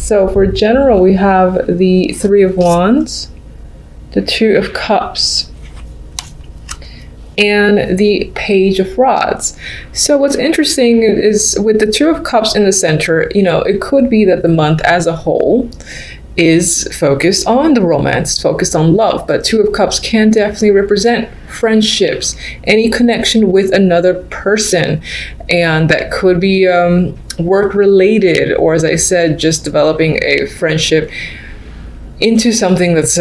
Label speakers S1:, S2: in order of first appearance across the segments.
S1: So for general, we have the Three of Wands, the Two of Cups, and the Page of Rods. So what's interesting is with the Two of Cups in the center, it could be that the month as a whole is focused on the romance, focused on love, but Two of Cups can definitely represent friendships, any connection with another person, and that could be work related, or as I said, just developing a friendship into something that's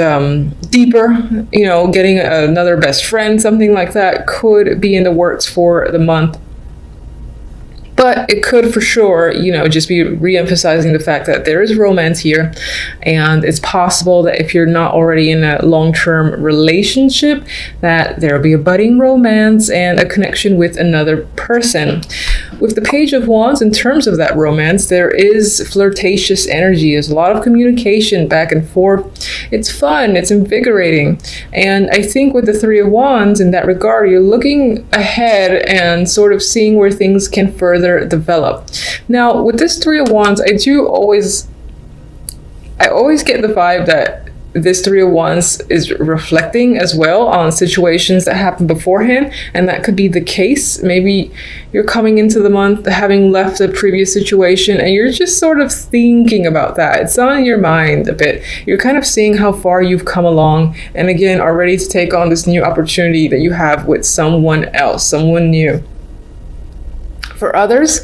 S1: deeper, getting another best friend, something like that could be in the works for the month. But it could for sure, just be re-emphasizing the fact that there is romance here. And it's possible that if you're not already in a long-term relationship, that there will be a budding romance and a connection with another person. With the Page of Wands, in terms of that romance, there is flirtatious energy. There's a lot of communication back and forth. It's fun, it's invigorating. And I think with the Three of Wands, in that regard, you're looking ahead and sort of seeing where things can further develop. Now, with this Three of Wands, I always get the vibe that this Three of Wands is reflecting as well on situations that happened beforehand, and that could be the case. Maybe you're coming into the month having left a previous situation and you're just sort of thinking about that. It's on your mind a bit. You're kind of seeing how far you've come along, and again are ready to take on this new opportunity that you have with someone else, someone new. For others,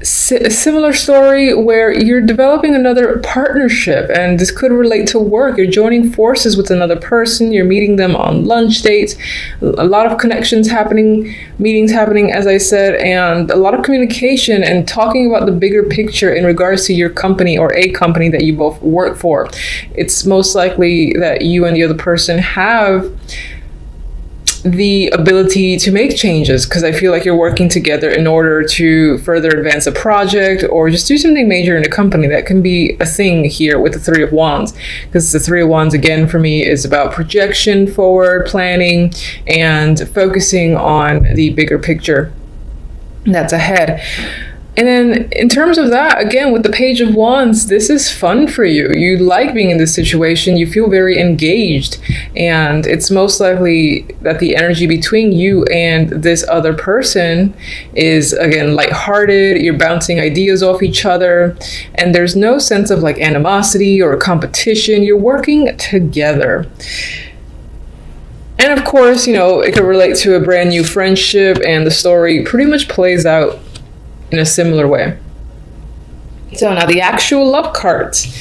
S1: a similar story where you're developing another partnership, and this could relate to work. You're joining forces with another person, you're meeting them on lunch dates, a lot of connections happening, meetings happening, as I said, and a lot of communication and talking about the bigger picture in regards to your company or a company that you both work for. It's most likely that you and the other person have the ability to make changes, because I feel like you're working together in order to further advance a project or just do something major in the company. That can be a thing here with the Three of Wands, because the Three of Wands, again, for me is about projection, forward planning, and focusing on the bigger picture that's ahead. And then in terms of that, again, with the Page of Wands, this is fun for you. You like being in this situation. You feel very engaged. And it's most likely that the energy between you and this other person is, again, lighthearted. You're bouncing ideas off each other. And there's no sense of like animosity or competition. You're working together. And of course, it could relate to a brand new friendship, and the story pretty much plays out in a similar way. So now the actual love cards.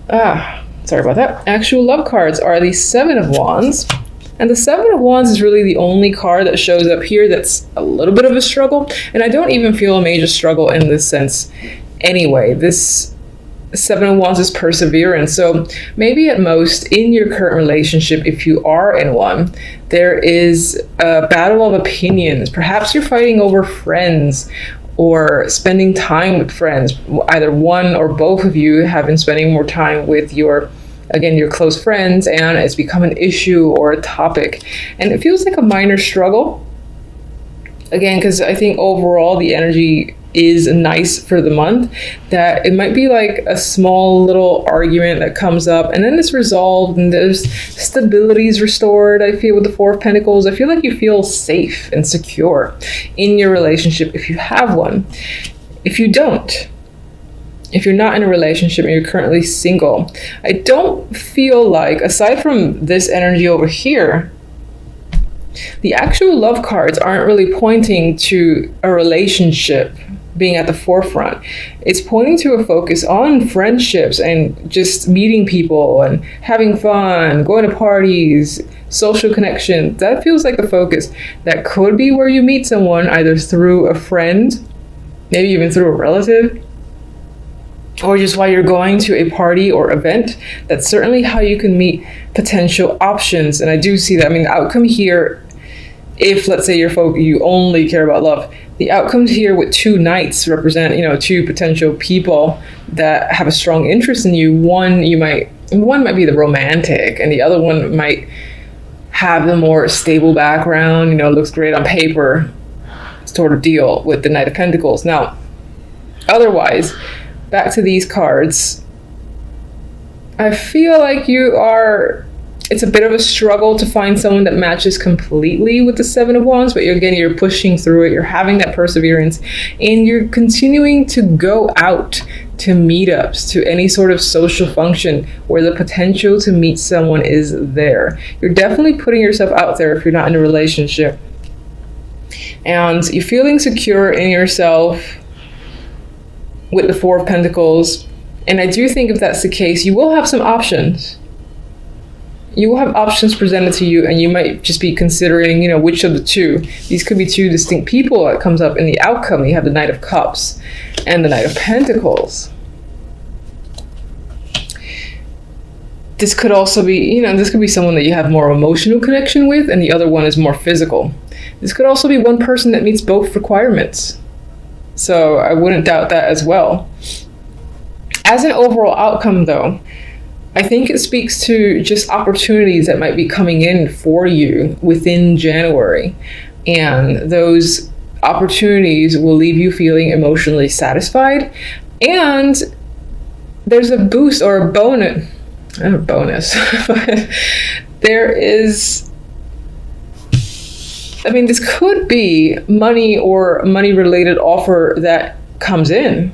S1: Sorry about that. Actual love cards are the Seven of Wands. And the Seven of Wands is really the only card that shows up here that's a little bit of a struggle. And I don't even feel a major struggle in this sense anyway. This Seven of Wands is perseverance. So maybe at most in your current relationship, if you are in one, there is a battle of opinions. Perhaps you're fighting over friends or spending time with friends. Either one or both of you have been spending more time with your close friends, and it's become an issue or a topic. And it feels like a minor struggle. Again, because I think overall the energy is nice for the month, that it might be like a small little argument that comes up and then it's resolved and there's stability is restored. I feel with the Four of Pentacles, I feel like you feel safe and secure in your relationship if you have one. If you don't, if you're not in a relationship and you're currently single, I don't feel like, aside from this energy over here, the actual love cards aren't really pointing to a relationship being at the forefront. It's pointing to a focus on friendships and just meeting people and having fun, going to parties, social connection. That feels like the focus. That could be where you meet someone, either through a friend, maybe even through a relative, or just while you're going to a party or event. That's certainly how you can meet potential options. And I do see that. I mean, the outcome here, if let's say you only care about love, the outcomes here with two knights represent, two potential people that have a strong interest in you. One might be the romantic, and the other one might have the more stable background, looks great on paper sort of deal with the Knight of Pentacles. Now, otherwise, back to these cards, I feel like it's a bit of a struggle to find someone that matches completely with the Seven of Wands, but you're pushing through it, you're having that perseverance, and you're continuing to go out to meetups, to any sort of social function where the potential to meet someone is there. You're definitely putting yourself out there if you're not in a relationship. And you're feeling secure in yourself with the Four of Pentacles. And I do think if that's the case, you will have some options. You will have options presented to you, and you might just be considering, which of the two. These could be two distinct people that comes up in the outcome. You have the Knight of Cups and the Knight of Pentacles. This could also be, this could be someone that you have more emotional connection with, and the other one is more physical. This could also be one person that meets both requirements. So I wouldn't doubt that as well. As an overall outcome, though, I think it speaks to just opportunities that might be coming in for you within January. And those opportunities will leave you feeling emotionally satisfied. And there's a boost or a bonus, not a bonus, but there is, this could be money or money-related offer that comes in.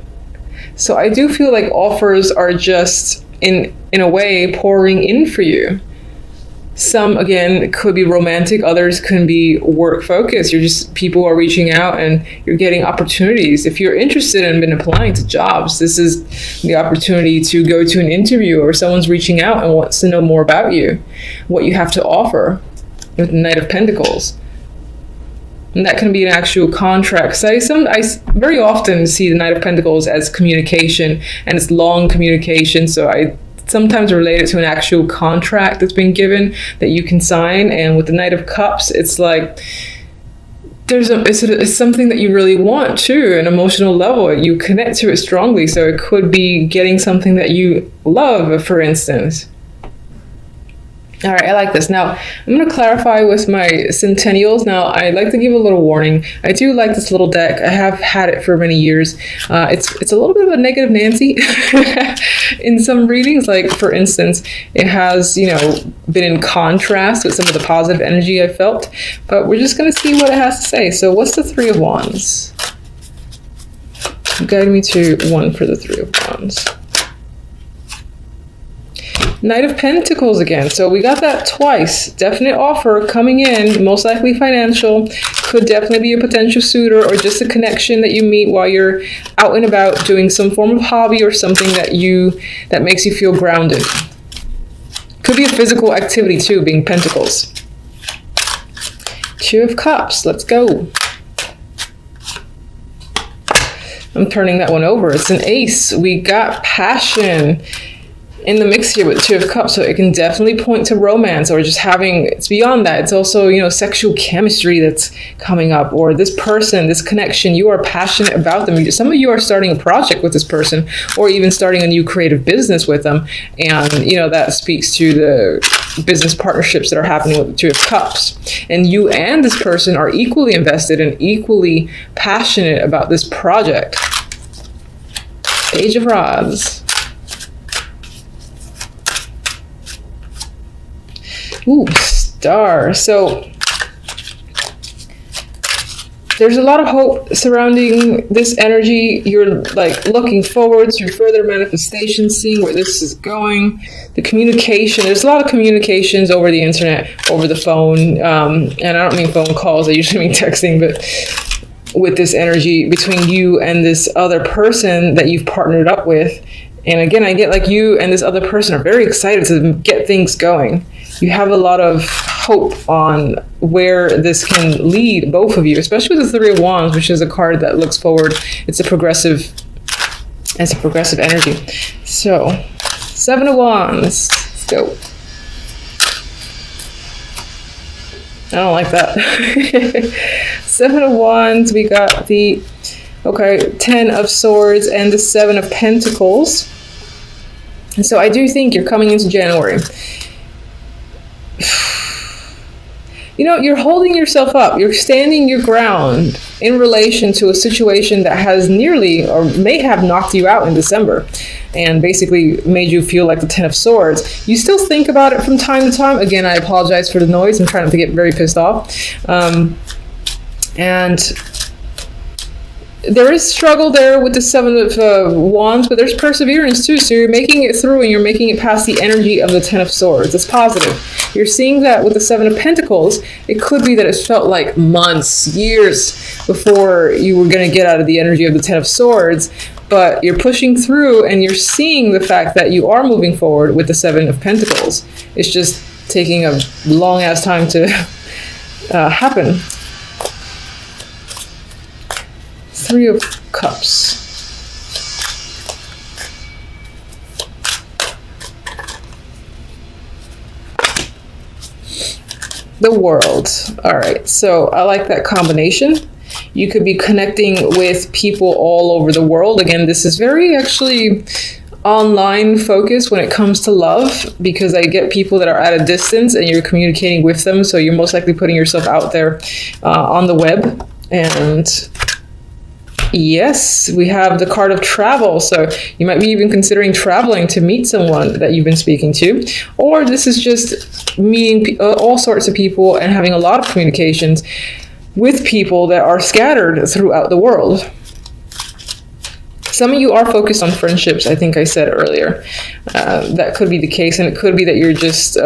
S1: So I do feel like offers are just in a way pouring in for you. Some, again, could be romantic, others can be work focused. People are reaching out and you're getting opportunities. If you're interested and been applying to jobs, this is the opportunity to go to an interview, or someone's reaching out and wants to know more about you, what you have to offer with the Knight of Pentacles. And that can be an actual contract. So I very often see the Knight of Pentacles as communication, and it's long communication. So I sometimes relate it to an actual contract that's been given that you can sign. And with the Knight of Cups, it's like it's something that you really want too, an emotional level. You connect to it strongly. So it could be getting something that you love, for instance. All right, I like this. Now, I'm going to clarify with my centennials. Now, I'd like to give a little warning. I do like this little deck. I have had it for many years. It's a little bit of a negative Nancy in some readings. Like, for instance, it has, been in contrast with some of the positive energy I felt. But we're just going to see what it has to say. So what's the Three of Wands? Guide me to one for the Three of Wands. Knight of Pentacles again. So we got that twice. Definite offer coming in, most likely financial. Could definitely be a potential suitor, or just a connection that you meet while you're out and about doing some form of hobby or something that makes you feel grounded. Could be a physical activity too, being Pentacles. Two of Cups. Let's go. I'm turning that one over. It's an ace. We got passion in the mix here with Two of Cups, so it can definitely point to romance, or just having, it's beyond that. It's also, sexual chemistry that's coming up, or this person, this connection, you are passionate about them. Some of you are starting a project with this person, or even starting a new creative business with them, and that speaks to the business partnerships that are happening with the Two of Cups. And you and this person are equally invested and equally passionate about this project. Page of Rods. Ooh, Star. So there's a lot of hope surrounding this energy. You're like looking forward to further manifestation, seeing where this is going. The communication, there's a lot of communications over the internet, over the phone. And I don't mean phone calls, I usually mean texting, but with this energy between you and this other person that you've partnered up with. And again, I get like you and this other person are very excited to get things going. You have a lot of hope on where this can lead both of you, especially with the Three of Wands, which is a card that looks forward. It's a progressive energy. So, Seven of Wands. Let's go. I don't like that. Seven of Wands. We got the, Ten of Swords and the Seven of Pentacles. And so I do think you're coming into January. you're holding yourself up. You're standing your ground in relation to a situation that has nearly or may have knocked you out in December and basically made you feel like the Ten of Swords. You still think about it from time to time. Again, I apologize for the noise. I'm trying not to get very pissed off. And there is struggle there with the Seven of Wands, but there's perseverance too. So you're making it through and you're making it past the energy of the Ten of Swords. It's positive. You're seeing that with the Seven of Pentacles. It could be that it felt like months, years before you were going to get out of the energy of the Ten of Swords, but you're pushing through and you're seeing the fact that you are moving forward with the Seven of Pentacles. It's just taking a long ass time to happen. Three of Cups. The World. All right, so I like that combination. You could be connecting with people all over the world. Again, this is very actually online focused when it comes to love, because I get people that are at a distance and you're communicating with them. So you're most likely putting yourself out there on the web. And yes, we have the card of travel. So you might be even considering traveling to meet someone that you've been speaking to. Or this is just meeting all sorts of people and having a lot of communications with people that are scattered throughout the world. Some of you are focused on friendships, I think I said earlier. That could be the case, and it could be that you're just...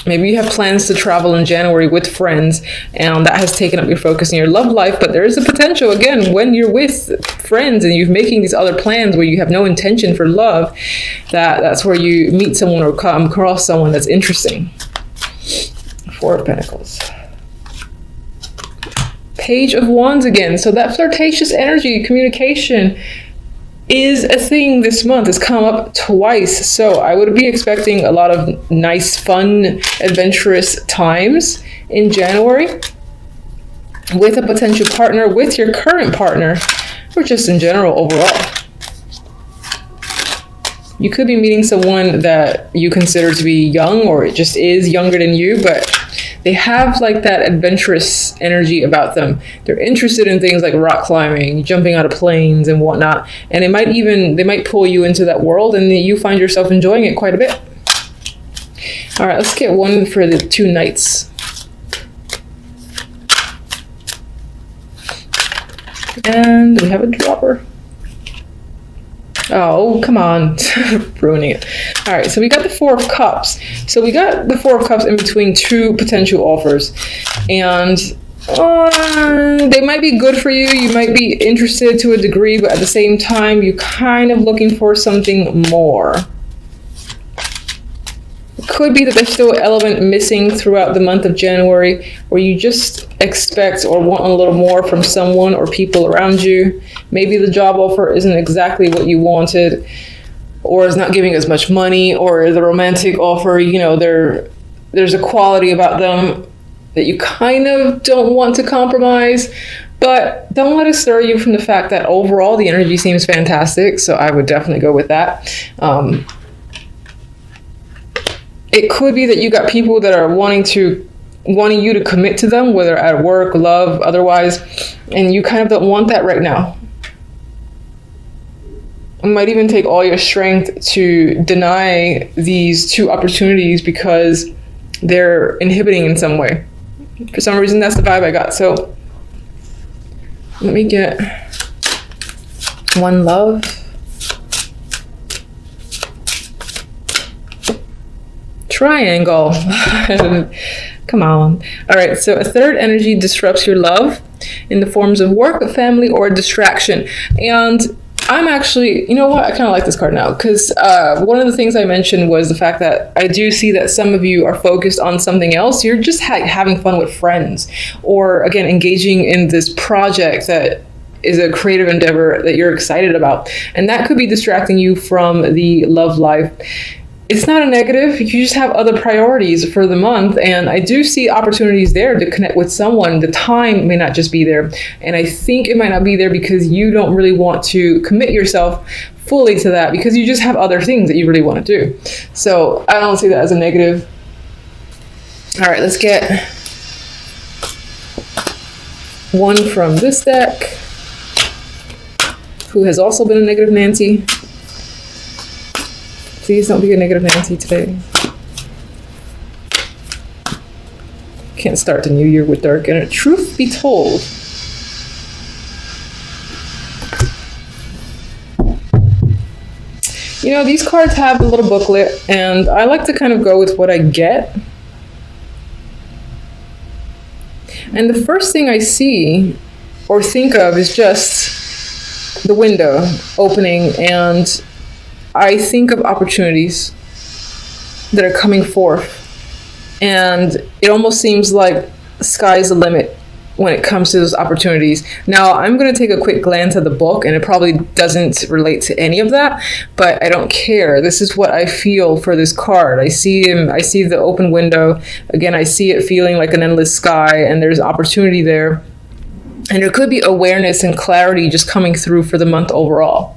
S1: maybe you have plans to travel in January with friends, and that has taken up your focus in your love life. But there is a potential, again, when you're with friends and you're making these other plans where you have no intention for love, that's where you meet someone or come across someone that's interesting. Four of Pentacles. Page of Wands again. So that flirtatious energy, communication, is a thing this month. It's come up twice. So I would be expecting a lot of nice, fun, adventurous times in January with a potential partner, with your current partner, or just in general overall. You could be meeting someone that you consider to be young, or it just is younger than you, but they have like that adventurous energy about them. They're interested in things like rock climbing, jumping out of planes and whatnot. And they might pull you into that world, and you find yourself enjoying it quite a bit. All right, let's get one for the two Knights. And we have a dropper. Oh, come on. Ruining it. All right, so we got the Four of Cups. So we got the Four of Cups in between two potential offers. And they might be good for you. You might be interested to a degree, but at the same time, you're kind of looking for something more. It could be that there's still an element missing throughout the month of January, where you just expect or want a little more from someone or people around you. Maybe the job offer isn't exactly what you wanted, or is not giving as much money, or the romantic offer, there's a quality about them that you kind of don't want to compromise. But don't let it stir you from the fact that overall the energy seems fantastic. So I would definitely go with that. It could be that you got people that are wanting you to commit to them, whether at work, love, otherwise, and you kind of don't want that right now. It might even take all your strength to deny these two opportunities because they're inhibiting in some way. For some reason, that's the vibe I got. So let me get one love. Triangle. Come on. All right, so a third energy disrupts your love in the forms of work, family, or distraction. And I'm actually, you know what? I kind of like this card now, because one of the things I mentioned was the fact that I do see that some of you are focused on something else. You're just having fun with friends, or again, engaging in this project that is a creative endeavor that you're excited about. And that could be distracting you from the love life. It's not a negative. You just have other priorities for the month. And I do see opportunities there to connect with someone. The time may not just be there. And I think it might not be there because you don't really want to commit yourself fully to that, because you just have other things that you really want to do. So I don't see that as a negative. All right, let's get one from this deck, who has also been a negative Nancy. Please don't be a negative Nancy today. Can't start the new year with dark energy. Truth be told, you know, these cards have a little booklet, and I like to kind of go with what I get. And the first thing I see or think of is just the window opening, and I think of opportunities that are coming forth. And it almost seems like sky's the limit when it comes to those opportunities. Now, I'm going to take a quick glance at the book, and it probably doesn't relate to any of that, but I don't care. This is what I feel for this card. I see the open window. Again, I see it feeling like an endless sky, and there's opportunity there. And there could be awareness and clarity just coming through for the month overall.